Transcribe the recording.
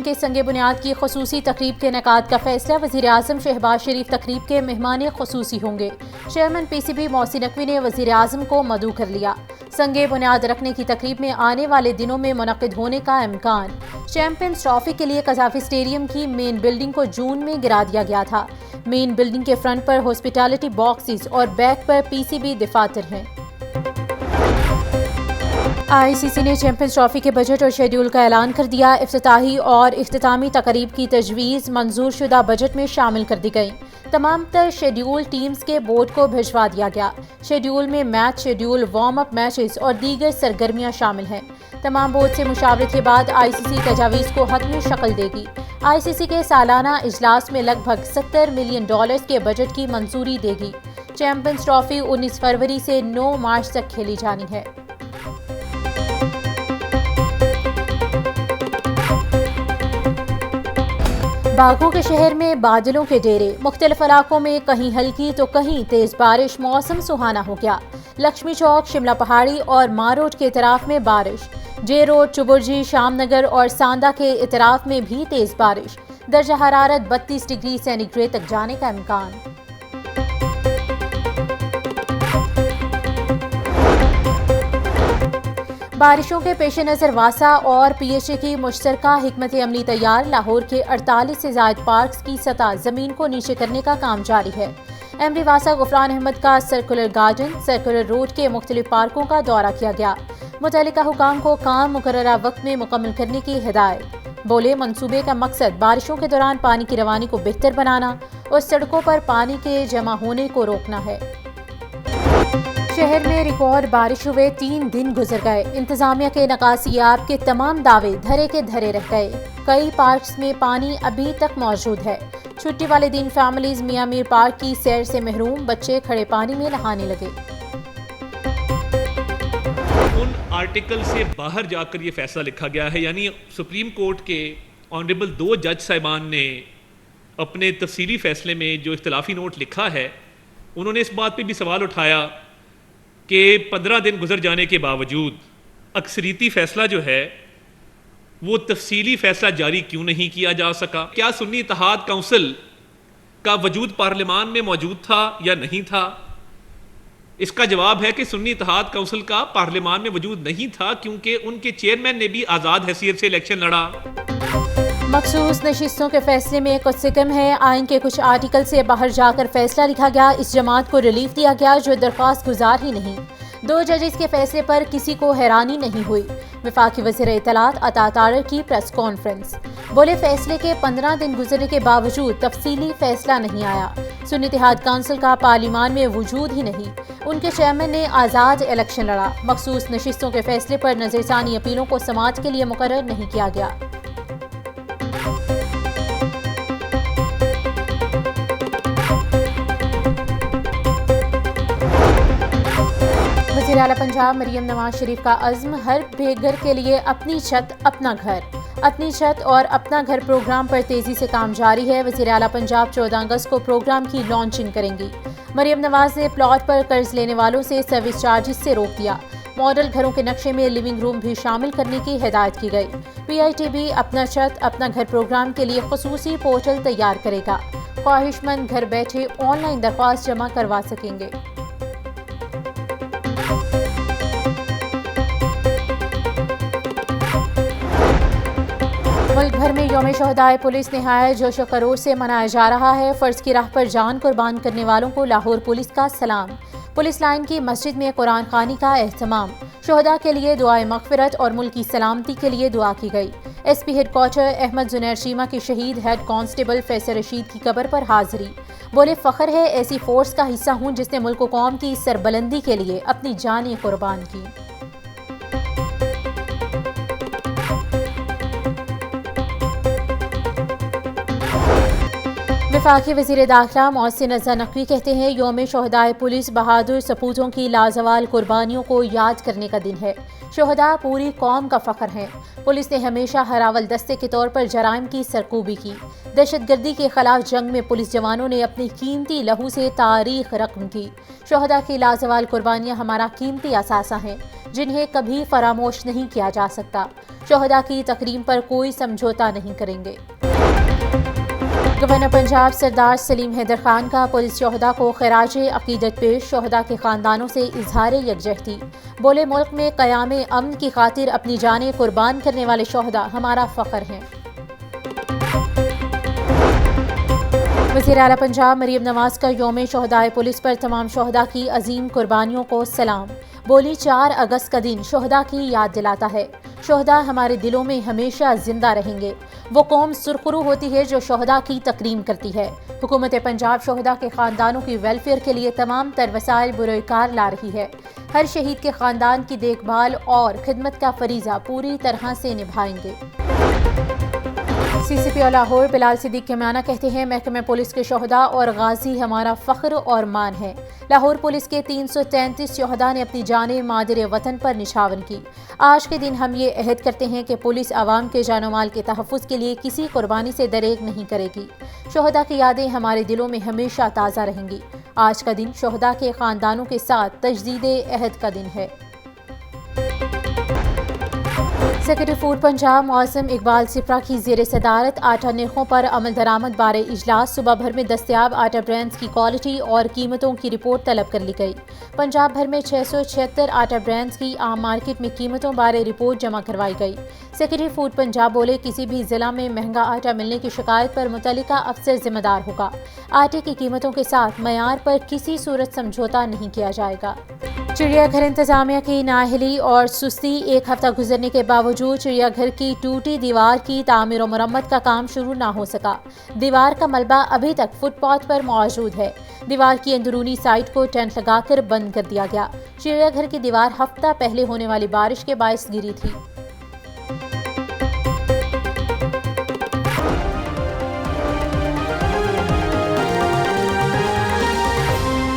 کے سنگ بنیاد کی خصوصی تقریب کے انعقاد کا فیصلہ، وزیر اعظم شہباز شریف تقریب کے مہمان خصوصی ہوں گے۔ Chairman P C B Mohsin Naqvi نے وزیر اعظم کو مدعو کر لیا۔ سنگ بنیاد رکھنے کی تقریب میں آنے والے دنوں میں منعقد ہونے کا امکان۔ چیمپئنز ٹرافی کے لیے قذافی اسٹیڈیم کی مین بلڈنگ کو جون میں گرا دیا گیا تھا۔ مین بلڈنگ کے فرنٹ پر ہاسپٹالٹی باکسز اور بیک پر پی سی بی دفاتر ہیں۔ آئی سی سی نے چیمپئنز ٹرافی کے بجٹ اور شیڈول کا اعلان کر دیا۔ افتتاحی اور اختتامی تقریب کی تجویز منظور شدہ بجٹ میں شامل کر دی گئی۔ تمام تر شیڈول ٹیمز کے بورڈ کو بھجوا دیا گیا۔ شیڈول میں match schedule, warm up matches اور دیگر سرگرمیاں شامل ہیں۔ تمام بورڈ سے مشاورت کے بعد آئی سی سی تجاویز کو حتمی شکل دے گی۔ آئی سی سی کے سالانہ اجلاس میں لگ بھگ $70 ملین کے بجٹ کی منظوری دے گی۔ چیمپئنز ٹرافی 19 فروری سے 9 مارچ تک کھیلی جانی ہے۔ باغوں کے شہر میں بادلوں کے ڈیرے، مختلف علاقوں میں کہیں ہلکی تو کہیں تیز بارش، موسم سہانا ہو گیا۔ لکشمی چوک، شملہ پہاڑی اور ماروڈ کے اطراف میں بارش، جے روڈ، چبرجی، شام نگر اور ساندا کے اطراف میں بھی تیز بارش۔ درجہ حرارت 32 ڈگری سینٹی گریڈ تک جانے کا امکان۔ بارشوں کے پیش نظر واسا اور پی ایچ اے کی مشترکہ حکمت عملی تیار، لاہور کے 48 سے زائد پارکس کی سطح زمین کو نیچے کرنے کا کام جاری ہے۔ ایم ڈی واسا غفران احمد کا سرکولر گارڈن، سرکولر روڈ کے مختلف پارکوں کا دورہ کیا گیا۔ متعلقہ حکام کو کام مقررہ وقت میں مکمل کرنے کی ہدایت۔ بولے منصوبے کا مقصد بارشوں کے دوران پانی کی روانی کو بہتر بنانا اور سڑکوں پر پانی کے جمع ہونے کو روکنا ہے۔ شہر میں ریکارڈ بارش ہوئے 3 دن گزر گئے۔ انتظامیہ کے نکاسیاب کے تمام دعوے دھرے کے دھرے رہ گئے۔ کئی پارکس میں پانی ابھی تک موجود ہے۔ چھٹی والے دن فیملیز میاں میر پارک کی سیر سے محروم، بچے کھڑے پانی میں نہانے لگے۔ ان آرٹیکل سے باہر جا کر یہ فیصلہ لکھا گیا ہے، یعنی سپریم کورٹ کے آنریبل 2 جج صاحبان نے اپنے تفصیلی فیصلے میں جو اختلافی نوٹ لکھا ہے، انہوں نے اس بات پہ بھی سوال اٹھایا کہ 15 دن گزر جانے کے باوجود اکثریتی فیصلہ جو ہے وہ تفصیلی فیصلہ جاری کیوں نہیں کیا جا سکا؟ کیا سنی اتحاد کونسل کا وجود پارلیمان میں موجود تھا یا نہیں تھا؟ اس کا جواب ہے کہ سنی اتحاد کونسل کا پارلیمان میں وجود نہیں تھا، کیونکہ ان کے چیئرمین نے بھی آزاد حیثیت سے الیکشن لڑا۔ مخصوص نشستوں کے فیصلے میں کچھ سے کم ہے۔ آئین کے کچھ آرٹیکل سے باہر جا کر فیصلہ لکھا گیا۔ اس جماعت کو ریلیف دیا گیا جو درخواست گزار ہی نہیں۔ 2 ججز کے فیصلے پر کسی کو حیرانی نہیں ہوئی۔ وفاقی وزیر اطلاعات عطا طاہر کی پریس کانفرنس، بولے فیصلے کے 15 دن گزرنے کے باوجود تفصیلی فیصلہ نہیں آیا۔ سنی اتحاد کونسل کا پارلیمان میں وجود ہی نہیں۔ ان کے چیئرمین نے آزاد الیکشن لڑا۔ مخصوص نشستوں کے فیصلے پر نظر ثانی اپیلوں کو سماعت کے لیے مقرر نہیں کیا گیا۔ وزیر اعلیٰ پنجاب مریم نواز شریف کا عزم، ہر بے گھر کے لیے اپنی چھت اپنا گھر۔ اپنی چھت اور اپنا گھر پروگرام پر تیزی سے کام جاری ہے۔ وزیر اعلیٰ پنجاب 14 اگست کو پروگرام کی لانچنگ کریں گی۔ مریم نواز نے پلاٹ پر قرض لینے والوں سے سروس چارجز سے روک دیا۔ ماڈل گھروں کے نقشے میں لیونگ روم بھی شامل کرنے کی ہدایت کی گئی۔ پی آئی ٹی بھی اپنا چھت اپنا گھر پروگرام کے لیے خصوصی پورٹل تیار کرے گا۔ خواہش مند گھر بیٹھے آن لائن درخواست جمع کروا سکیں گے۔ ملک بھر میں یوم شہدائے پولیس نہایت جوش و خروش سے منایا جا رہا ہے۔ فرض کی راہ پر جان قربان کرنے والوں کو لاہور پولیس کا سلام۔ پولیس لائن کی مسجد میں قرآن خوانی کا اہتمام۔ شہداء کے لیے دعائے مغفرت اور ملک کی سلامتی کے لیے دعا کی گئی۔ ایس پی ہیڈ کوارٹر احمد زنیر شیمہ کی شہید ہیڈ کانسٹیبل فیصل رشید کی قبر پر حاضری، بولے فخر ہے ایسی فورس کا حصہ ہوں جس نے ملک و قوم کی سربلندی کے لیے اپنی جانیں قربان کی۔ وفاقی وزیر داخلہ محسن رضا نقوی کہتے ہیں یوم شہدائے پولیس بہادر سپوتوں کی لازوال قربانیوں کو یاد کرنے کا دن ہے۔ شہداء پوری قوم کا فخر ہیں۔ پولیس نے ہمیشہ ہراول دستے کے طور پر جرائم کی سرکوبی کی۔ دہشت گردی کے خلاف جنگ میں پولیس جوانوں نے اپنی قیمتی لہو سے تاریخ رقم کی۔ شہداء کی لازوال قربانیاں ہمارا قیمتی اثاثہ ہیں جنہیں کبھی فراموش نہیں کیا جا سکتا۔ شہداء کی تکریم پر کوئی سمجھوتا نہیں کریں گے۔ گورنر پنجاب سردار سلیم حیدر خان کا پولیس شہداء کو خراج عقیدت پیش۔ شہداء کے خاندانوں سے اظہار یکجہتی۔ بولے ملک میں قیام امن کی خاطر اپنی جانیں قربان کرنے والے شہداء ہمارا فخر ہیں۔ وزیر اعلیٰ پنجاب مریم نواز کا یوم شہدائے پولیس پر تمام شہداء کی عظیم قربانیوں کو سلام۔ بولی 4 اگست کا دن شہداء کی یاد دلاتا ہے۔ شہداء ہمارے دلوں میں ہمیشہ زندہ رہیں گے۔ وہ قوم سرخرو ہوتی ہے جو شہداء کی تکریم کرتی ہے۔ حکومت پنجاب شہداء کے خاندانوں کی ویلفیئر کے لیے تمام تر وسائل بروئے کار لا رہی ہے۔ ہر شہید کے خاندان کی دیکھ بھال اور خدمت کا فریضہ پوری طرح سے نبھائیں گے۔ سی سی پی او لاہور بلال صدیق کیمیانہ کہتے ہیں محکمہ پولیس کے شہداء اور غازی ہمارا فخر اور مان ہے۔ لاہور پولیس کے 333 شہداء نے اپنی جانیں مادر وطن پر نچھاور کی۔ آج کے دن ہم یہ عہد کرتے ہیں کہ پولیس عوام کے جان و مال کے تحفظ کے لیے کسی قربانی سے دریغ نہیں کرے گی۔ شہداء کی یادیں ہمارے دلوں میں ہمیشہ تازہ رہیں گی۔ آج کا دن شہداء کے خاندانوں کے ساتھ تجدید عہد کا دن ہے۔ سیکرٹری فوڈ پنجاب معظم اقبال سپرا کی زیر صدارت آٹا نرخوں پر عمل درآمد بارے اجلاس۔ صوبہ بھر میں دستیاب آٹا برانڈز کی کوالٹی اور قیمتوں کی رپورٹ طلب کر لی گئی۔ پنجاب بھر میں 676 آٹا برانڈز کی عام مارکیٹ میں قیمتوں بارے رپورٹ جمع کروائی گئی۔ سیکرٹری فوڈ پنجاب بولے کسی بھی ضلع میں مہنگا آٹا ملنے کی شکایت پر متعلقہ افسر ذمہ دار ہوگا۔ آٹے کی قیمتوں کے ساتھ معیار پر کسی صورت سمجھوتا نہیں کیا جائے گا۔ چڑیا گھر انتظامیہ کی نااہلی اور سستی۔ 1 ہفتہ گزرنے کے باوجود چڑیا گھر کی ٹوٹی دیوار کی تعمیر و مرمت کا کام شروع نہ ہو سکا۔ دیوار کا ملبہ ابھی تک فٹ پاتھ پر موجود ہے۔ دیوار کی اندرونی سائٹ کو ٹینٹ لگا کر بند کر دیا گیا۔ چڑیا گھر کی دیوار ہفتہ پہلے ہونے والی بارش کے باعث گری تھی۔